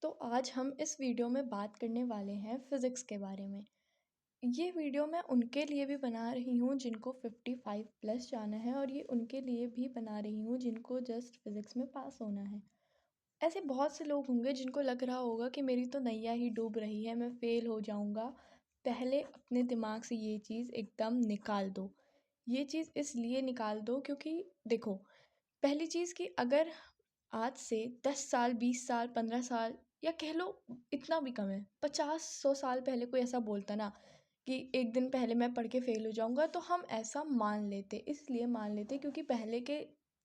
तो आज हम इस वीडियो में बात करने वाले हैं फिज़िक्स के बारे में। ये वीडियो मैं उनके लिए भी बना रही हूँ जिनको 55 प्लस जाना है, और ये उनके लिए भी बना रही हूँ जिनको जस्ट फिज़िक्स में पास होना है। ऐसे बहुत से लोग होंगे जिनको लग रहा होगा कि मेरी तो नैया ही डूब रही है, मैं फ़ेल हो जाऊँगा। पहले अपने दिमाग से ये चीज़ एकदम निकाल दो। ये चीज़ इसलिए निकाल दो क्योंकि देखो, पहली चीज़ कि अगर आज से 10 साल, 20 साल, 15 साल या कह लो इतना भी कम है, 50-100 साल पहले कोई ऐसा बोलता ना कि एक दिन पहले मैं पढ़ के फ़ेल हो जाऊँगा, तो हम ऐसा मान लेते। इसलिए मान लेते क्योंकि पहले के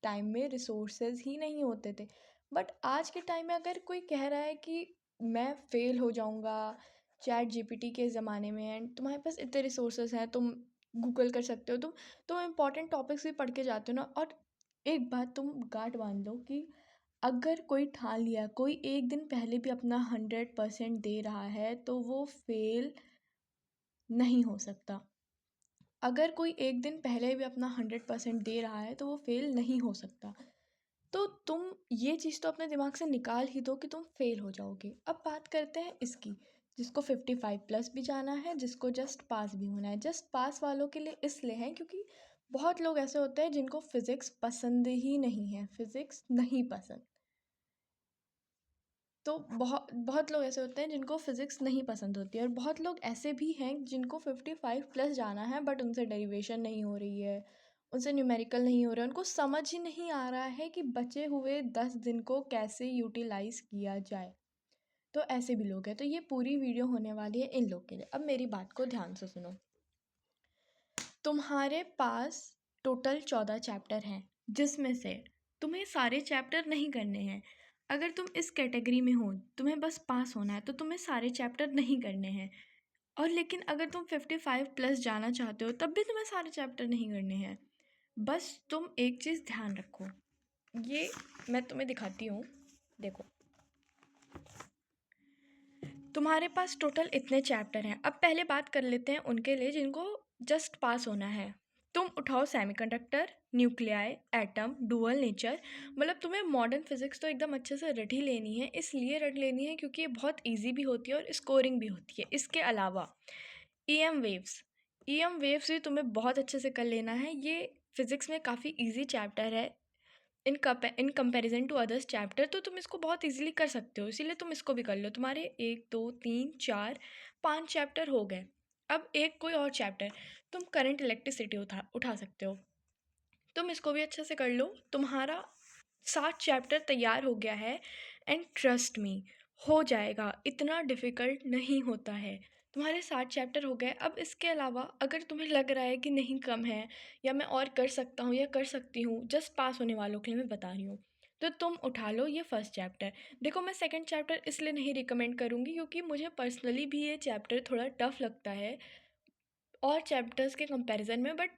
टाइम में रिसोर्सेज़ ही नहीं होते थे। बट आज के टाइम में अगर कोई कह रहा है कि मैं फ़ेल हो जाऊँगा, चैट जीपीटी के ज़माने में, एंड तुम्हारे पास इतने रिसोर्सेज़ हैं, तुम गूगल कर सकते हो, तुम इम्पॉर्टेंट टॉपिक्स भी पढ़ के जाते हो ना। और एक बात तुम गांठ बांध लो कि अगर कोई ठान लिया, कोई एक दिन पहले भी अपना 100% दे रहा है, तो वो फेल नहीं हो सकता। अगर कोई एक दिन पहले भी अपना 100% दे रहा है, तो वो फेल नहीं हो सकता। तो तुम ये चीज़ तो अपने दिमाग से निकाल ही दो कि तुम फेल हो जाओगे। अब बात करते हैं इसकी, जिसको 55 प्लस भी जाना है, जिसको जस्ट पास भी होना है। जस्ट पास वालों के लिए इसलिए है क्योंकि बहुत लोग ऐसे होते हैं जिनको फ़िज़िक्स पसंद ही नहीं है, फ़िज़िक्स नहीं पसंद। तो बहुत बहुत लोग ऐसे होते हैं जिनको फ़िज़िक्स नहीं पसंद होती है, और बहुत लोग ऐसे भी हैं जिनको 55 प्लस जाना है बट उनसे डेरिवेशन नहीं हो रही है, उनसे न्यूमेरिकल नहीं हो रहा है, उनको समझ ही नहीं आ रहा है कि बचे हुए 10 दिन को कैसे यूटिलाइज़ किया जाए। तो ऐसे भी लोग हैं। तो ये पूरी वीडियो होने वाली है इन लोग के लिए। अब मेरी बात को ध्यान से सुनो। तुम्हारे पास टोटल 14 चैप्टर हैं, जिसमें से तुम्हें सारे चैप्टर नहीं करने हैं। अगर तुम इस कैटेगरी में हो, तुम्हें बस पास होना है, तो तुम्हें सारे चैप्टर नहीं करने हैं। और लेकिन अगर तुम 55 प्लस जाना चाहते हो, तब भी तुम्हें सारे चैप्टर नहीं करने हैं। बस तुम एक चीज़ ध्यान रखो, ये मैं तुम्हें दिखाती हूँ, देखो। तुम्हारे पास टोटल इतने चैप्टर हैं। अब पहले बात कर लेते हैं उनके लिए जिनको जस्ट पास होना है। तुम उठाओ semiconductor, nuclei, atom, dual nature. मतलब तुम्हें मॉडर्न फिजिक्स तो एकदम अच्छे से रट ही लेनी है। इसलिए रट लेनी है क्योंकि ये बहुत ईजी भी होती है और स्कोरिंग भी होती है। इसके अलावा ईएम वेव्स, ईएम वेव्स भी तुम्हें बहुत अच्छे से कर लेना है। ये फिज़िक्स में काफ़ी ईजी चैप्टर है in comparison to others chapter, तो तुम इसको बहुत इजीली कर सकते हो, इसीलिए तुम इसको भी कर लो। तुम्हारे 1 2 3 4 5 चैप्टर हो गए। अब एक कोई और चैप्टर, तुम करंट इलेक्ट्रिसिटी उठा सकते हो, तुम इसको भी अच्छे से कर लो। तुम्हारा 7 चैप्टर तैयार हो गया है, एंड ट्रस्ट मी, हो जाएगा, इतना डिफ़िकल्ट नहीं होता है। तुम्हारे 7 चैप्टर हो गए। अब इसके अलावा अगर तुम्हें लग रहा है कि नहीं कम है, या मैं और कर सकता हूँ या कर सकती हूँ, जस्ट पास होने वालों के लिए मैं बता रही हूँ, तो तुम उठा लो ये फर्स्ट चैप्टर। देखो, मैं सेकंड चैप्टर इसलिए नहीं रिकमेंड करूँगी क्योंकि मुझे पर्सनली भी ये चैप्टर थोड़ा टफ लगता है और चैप्टर्स के कंपैरिजन में। बट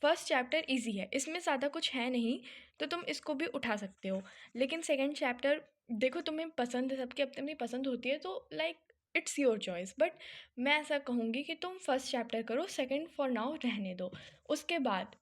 फर्स्ट चैप्टर इजी है, इसमें ज़्यादा कुछ है नहीं, तो तुम इसको भी उठा सकते हो। लेकिन सेकंड चैप्टर, देखो तुम्हें पसंद है, सबकी अपनी अपनी पसंद होती है, तो like it's your choice. But मैं ऐसा कहूँगी कि तुम फर्स्ट चैप्टर करो, सेकंड फॉर नाउ रहने दो। उसके बाद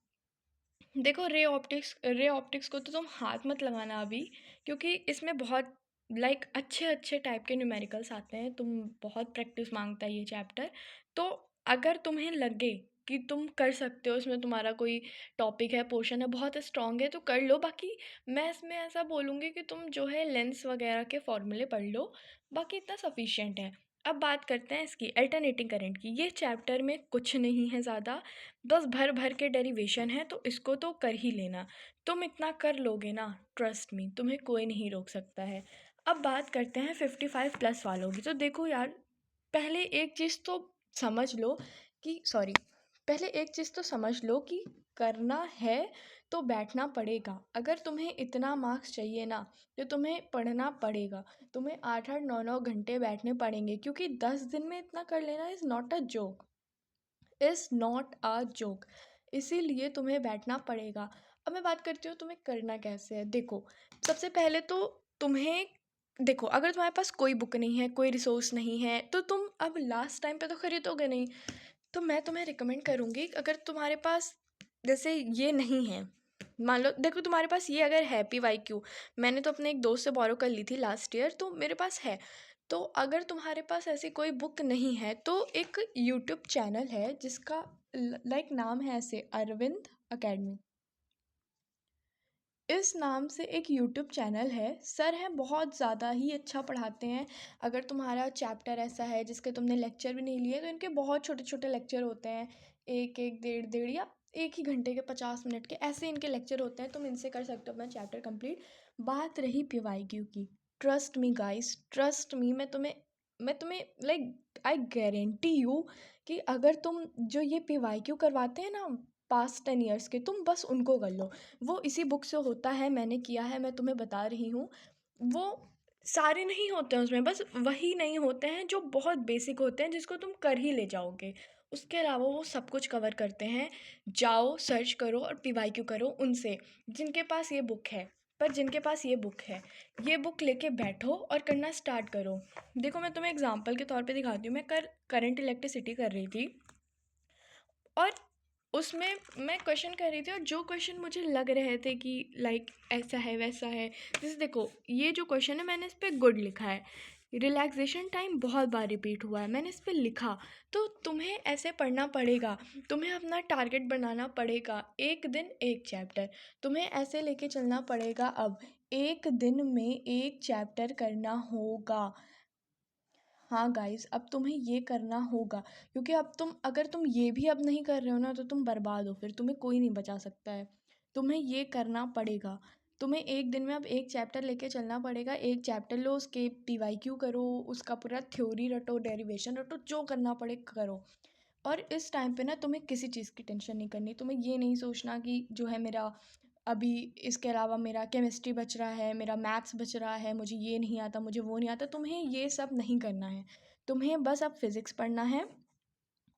देखो, रे ऑप्टिक्स को तो तुम हाथ मत लगाना अभी, क्योंकि इसमें बहुत लाइक अच्छे अच्छे टाइप के न्यूमेरिकल्स आते हैं। तुम बहुत प्रैक्टिस मांगता है ये चैप्टर। तो अगर तुम्हें लगे कि तुम कर सकते हो, इसमें तुम्हारा कोई टॉपिक है, पोर्शन है, बहुत स्ट्रॉन्ग है, तो कर लो। बाकी मैं इसमें ऐसा बोलूँगी कि तुम जो है लेंस वगैरह के फॉर्मूले पढ़ लो, बाकी इतना सफिशिएंट है। अब बात करते हैं इसकी अल्टरनेटिंग करंट की। ये चैप्टर में कुछ नहीं है ज़्यादा, बस भर भर के डेरिवेशन है, तो इसको तो कर ही लेना। तुम इतना कर लोगे ना, ट्रस्ट मी, तुम्हें कोई नहीं रोक सकता है। अब बात करते हैं 55 प्लस वालों की। तो देखो यार, पहले एक चीज़ तो समझ लो कि सॉरी पहले एक चीज़ तो समझ लो कि करना है तो बैठना पड़ेगा। अगर तुम्हें इतना मार्क्स चाहिए ना, तो तुम्हें पढ़ना पड़ेगा। तुम्हें 8-8 9-9 घंटे बैठने पड़ेंगे, क्योंकि 10 दिन में इतना कर लेना इज़ नॉट अ जोक। इसीलिए तुम्हें बैठना पड़ेगा। अब मैं बात करती हूँ तुम्हें करना कैसे है। देखो, सबसे पहले तो तुम्हें देखो, अगर तुम्हारे पास कोई बुक नहीं है, कोई रिसोर्स नहीं है, तो तुम अब लास्ट टाइम पे तो खरीदोगे नहीं। तो मैं तुम्हें रिकमेंड करूँगी, अगर तुम्हारे पास जैसे ये नहीं है, मान लो देखो तुम्हारे पास ये अगर है PYQ, मैंने तो अपने एक दोस्त से बोरो कर ली थी लास्ट ईयर, तो मेरे पास है। तो अगर तुम्हारे पास ऐसी कोई बुक नहीं है तो एक यूट्यूब चैनल है जिसका लाइक नाम है ऐसे अरविंद अकेडमी। इस नाम से एक यूट्यूब चैनल है, सर हैं बहुत ज़्यादा ही अच्छा पढ़ाते हैं। अगर तुम्हारा चैप्टर ऐसा है जिसके तुमने लेक्चर भी नहीं लिए तो इनके बहुत छोटे छोटे लेक्चर होते हैं, एक एक डेढ़ डेढ़ या एक ही घंटे के 50 मिनट के ऐसे इनके लेक्चर होते हैं, तुम इनसे कर सकते हो अपना चैप्टर कंप्लीट। बात रही PYQ की, trust me guys, trust me, मैं तुम्हें लाइक आई गारंटी यू कि अगर तुम जो ये PYQ करवाते हैं ना पास्ट 10 ईयर्स के, तुम बस उनको कर लो। वो इसी बुक से होता है, मैंने किया है, मैं तुम्हें बता रही हूँ। वो सारे नहीं होते हैं उसमें, बस वही नहीं होते हैं जो बहुत बेसिक होते हैं जिसको तुम कर ही ले जाओगे। उसके अलावा वो सब कुछ कवर करते हैं। जाओ सर्च करो और PYQ करो उनसे, जिनके पास ये बुक है। पर जिनके पास ये बुक है, ये बुक लेके बैठो और करना स्टार्ट करो। देखो मैं तुम्हें एग्जांपल के तौर पे दिखाती हूँ। मैं करंट इलेक्ट्रिसिटी कर रही थी और उसमें मैं क्वेश्चन कर रही थी, और जो क्वेश्चन मुझे लग रहे थे कि लाइक ऐसा है वैसा है, जैसे देखो ये जो क्वेश्चन है मैंने इस पर गुड लिखा है, रिलैक्सेशन टाइम बहुत बार रिपीट हुआ है, मैंने इस पर लिखा। तो तुम्हें ऐसे पढ़ना पड़ेगा, तुम्हें अपना टारगेट बनाना पड़ेगा, एक दिन एक चैप्टर, तुम्हें ऐसे लेके चलना पड़ेगा। अब एक दिन में एक चैप्टर करना होगा। हाँ गाइस, अब तुम्हें ये करना होगा, क्योंकि अब तुम अगर तुम ये भी अब नहीं कर रहे हो ना तो तुम बर्बाद हो, फिर तुम्हें कोई नहीं बचा सकता है। तुम्हें ये करना पड़ेगा। तुम्हें एक दिन में अब एक चैप्टर लेके चलना पड़ेगा। एक चैप्टर लो, उसके PYQ करो, उसका पूरा थ्योरी रटो, डेरिवेशन रटो, जो करना पड़े करो। और इस टाइम पे ना तुम्हें किसी चीज़ की टेंशन नहीं करनी। तुम्हें ये नहीं सोचना कि जो है मेरा अभी इसके अलावा मेरा केमिस्ट्री बच रहा है, मेरा मैथ्स बच रहा है, मुझे ये नहीं आता, मुझे वो नहीं आता। तुम्हें ये सब नहीं करना है। तुम्हें बस अब फिज़िक्स पढ़ना है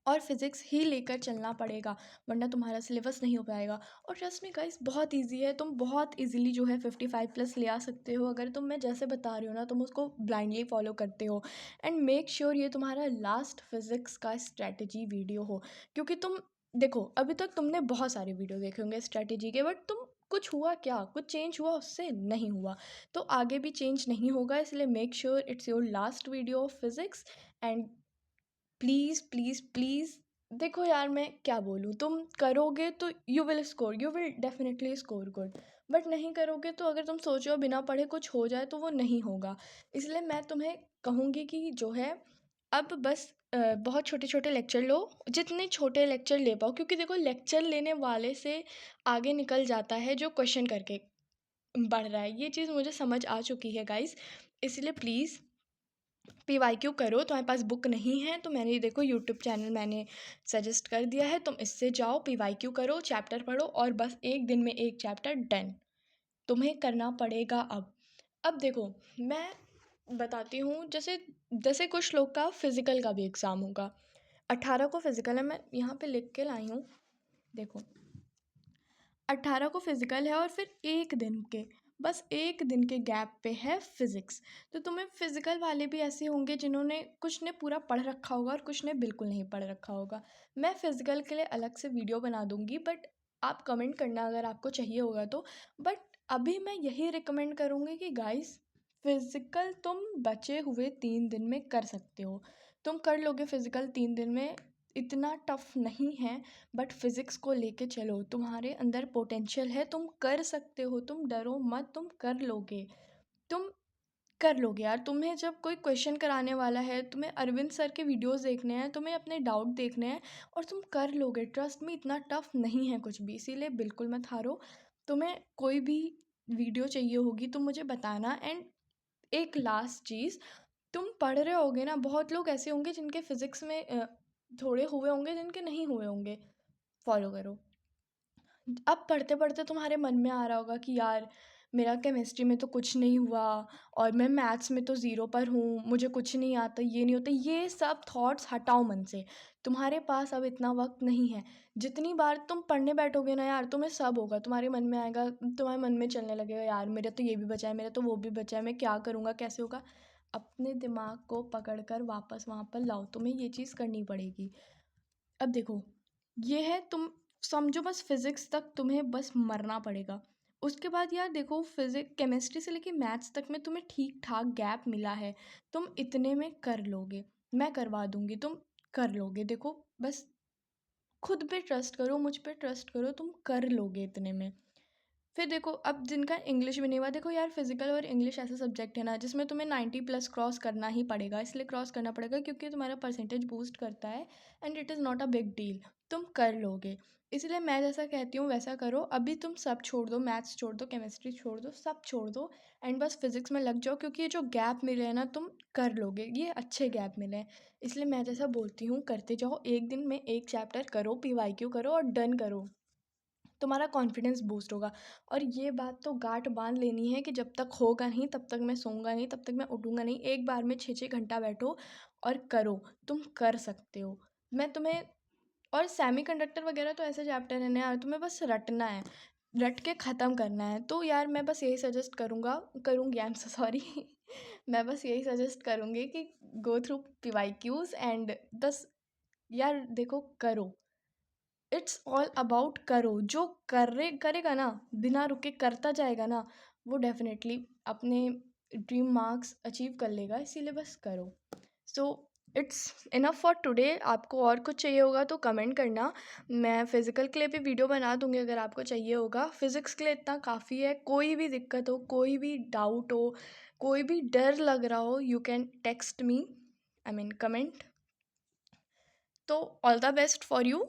और फिज़िक्स ही लेकर चलना पड़ेगा, वरना तुम्हारा सिलेबस नहीं हो पाएगा। और ट्रस्ट मी गाइस, बहुत इजी है, तुम बहुत इजीली जो है 55+ ले आ सकते हो अगर तुम, मैं जैसे बता रही हूँ ना, तुम उसको ब्लाइंडली फॉलो करते हो। एंड मेक श्योर ये तुम्हारा लास्ट फिज़िक्स का स्ट्रैटेजी वीडियो हो, क्योंकि तुम देखो अभी तक तुमने बहुत सारे वीडियो देखे होंगे स्ट्रैटेजी के, बट तुम कुछ हुआ क्या, कुछ चेंज हुआ? उससे नहीं हुआ। तो आगे भी चेंज नहीं होगा, इसलिए make sure it's your last video of physics. And please please please, देखो यार मैं क्या बोलूँ, तुम करोगे तो you will score, you will definitely score good. But नहीं करोगे तो अगर तुम सोचो बिना पढ़े कुछ हो जाए तो वो नहीं होगा। इसलिए मैं तुम्हें कहूँगी कि जो है अब बस बहुत छोटे छोटे लेक्चर लो, जितने छोटे लेक्चर ले पाओ, क्योंकि देखो लेक्चर लेने वाले से आगे निकल जाता है जो क्वेश्चन करके बढ़ रहा है। ये चीज़ मुझे समझ आ चुकी है गाइस। इसलिए प्लीज़ PYQ करो। तुम्हारे पास बुक नहीं है तो मैंने देखो यूट्यूब चैनल मैंने सजेस्ट कर दिया है, तुम इससे जाओ, PYQ करो, चैप्टर पढ़ो और बस एक दिन में एक चैप्टर डन। तुम्हें करना पड़ेगा अब देखो मैं बताती हूँ, जैसे जैसे कुछ लोग का फिज़िकल का भी एग्ज़ाम होगा। 18 को फिज़िकल है, मैं यहाँ पे लिख के लाई हूँ, देखो 18 को फिज़िकल है और फिर एक दिन के, बस एक दिन के गैप पे है फिज़िक्स। तो तुम्हें फिज़िकल वाले भी ऐसे होंगे जिन्होंने कुछ ने पूरा पढ़ रखा होगा और कुछ ने बिल्कुल नहीं पढ़ रखा होगा। मैं फ़िज़िकल के लिए अलग से वीडियो बना दूँगी, बट आप कमेंट करना अगर आपको चाहिए होगा तो। बट अभी मैं यही रिकमेंड करूँगी कि गाइस, फ़िज़िकल तुम बचे हुए 3 दिन में कर सकते हो। तुम कर लोगे फ़िज़िकल 3 दिन में, इतना टफ नहीं है। बट फिज़िक्स को लेके चलो, तुम्हारे अंदर पोटेंशियल है, तुम कर सकते हो, तुम डरो मत, तुम कर लोगे। तुम कर लोगे यार। तुम्हें जब कोई क्वेश्चन कराने वाला है, तुम्हें अरविंद सर के वीडियोस देखने हैं, तुम्हें अपने डाउट देखने हैं और तुम कर लोगे। ट्रस्ट में इतना टफ नहीं है कुछ भी, इसीलिए बिल्कुल मत हारो। तुम्हें कोई भी वीडियो चाहिए होगी तो मुझे बताना। एंड एक लास्ट चीज़, तुम पढ़ रहे होगे ना, बहुत लोग ऐसे होंगे जिनके फिज़िक्स में थोड़े हुए होंगे, जिनके नहीं हुए होंगे। फॉलो करो। अब पढ़ते पढ़ते तुम्हारे मन में आ रहा होगा कि यार मेरा केमिस्ट्री में तो कुछ नहीं हुआ और मैं मैथ्स में तो ज़ीरो पर हूँ, मुझे कुछ नहीं आता, ये नहीं होता। ये सब थॉट्स हटाओ मन से। तुम्हारे पास अब इतना वक्त नहीं है। जितनी बार तुम पढ़ने बैठोगे ना यार, तुम्हें सब होगा, तुम्हारे मन में आएगा, तुम्हारे मन में चलने लगेगा, यार मेरा तो ये भी बचा है, मेरा तो वो भी बचा है, मैं क्या करूँगा, कैसे होगा। अपने दिमाग को पकड़ कर वापस वहाँ पर लाओ, तुम्हें ये चीज़ करनी पड़ेगी। अब देखो, ये है तुम समझो बस फिज़िक्स तक तुम्हें बस मरना पड़ेगा। उसके बाद यार देखो, केमिस्ट्री से लेके मैथ्स तक में तुम्हें ठीक-ठाक गैप मिला है। तुम इतने में कर लोगे, मैं करवा दूँगी, तुम कर लोगे। देखो बस खुद पे ट्रस्ट करो, मुझ पे ट्रस्ट करो, तुम कर लोगे इतने में। फिर देखो, अब जिनका इंग्लिश भी नहीं हुआ, देखो यार फिजिकल और इंग्लिश ऐसा सब्जेक्ट है ना जिसमें तुम्हें 90+ क्रॉस करना ही पड़ेगा। इसलिए क्रॉस करना पड़ेगा क्योंकि तुम्हारा परसेंटेज बूस्ट करता है, and it is not a big deal. तुम कर लोगे। इसलिए मैं जैसा कहती हूँ वैसा करो। अभी तुम सब छोड़ दो, मैथ्स छोड़ दो, केमिस्ट्री छोड़ दो, सब छोड़ दो, एंड बस फिजिक्स में लग जाओ, क्योंकि ये जो गैप मिले हैं ना तुम कर लोगे, ये अच्छे गैप मिले हैं। इसलिए मैं जैसा बोलती हूँ करते जाओ, एक दिन में एक चैप्टर करो, PYQ करो और डन करो। तुम्हारा कॉन्फिडेंस बूस्ट होगा। और ये बात तो गांठ बांध लेनी है कि जब तक होगा नहीं तब तक मैं सोऊंगा नहीं, तब तक मैं उठूंगा नहीं। एक बार में 6-6 घंटा बैठो और करो। तुम कर सकते हो। मैं तुम्हें, और सेमीकंडक्टर वगैरह तो ऐसे चैप्टर है ना यार, तुम्हें बस रटना है, रट के ख़त्म करना है। तो यार मैं बस यही सजेस्ट करूँगी, आई एम सो सॉरी मैं बस यही सजेस्ट करूँगी कि गो थ्रू PYQs एंड दस। यार देखो, करो। इट्स ऑल अबाउट करो। जो करेगा ना, बिना रुके करता जाएगा ना, वो डेफिनेटली अपने ड्रीम मार्क्स अचीव कर लेगा। इसीलिए बस करो। So it's enough for today. आपको और कुछ चाहिए होगा तो कमेंट करना। मैं फिज़िकल के लिए भी वीडियो बना दूंगी अगर आपको चाहिए होगा। फिज़िक्स के लिए इतना काफ़ी है। कोई भी दिक्कत हो, कोई भी डाउट हो, कोई भी डर लग रहा हो, you can text me, I mean comment. तो all the best for you.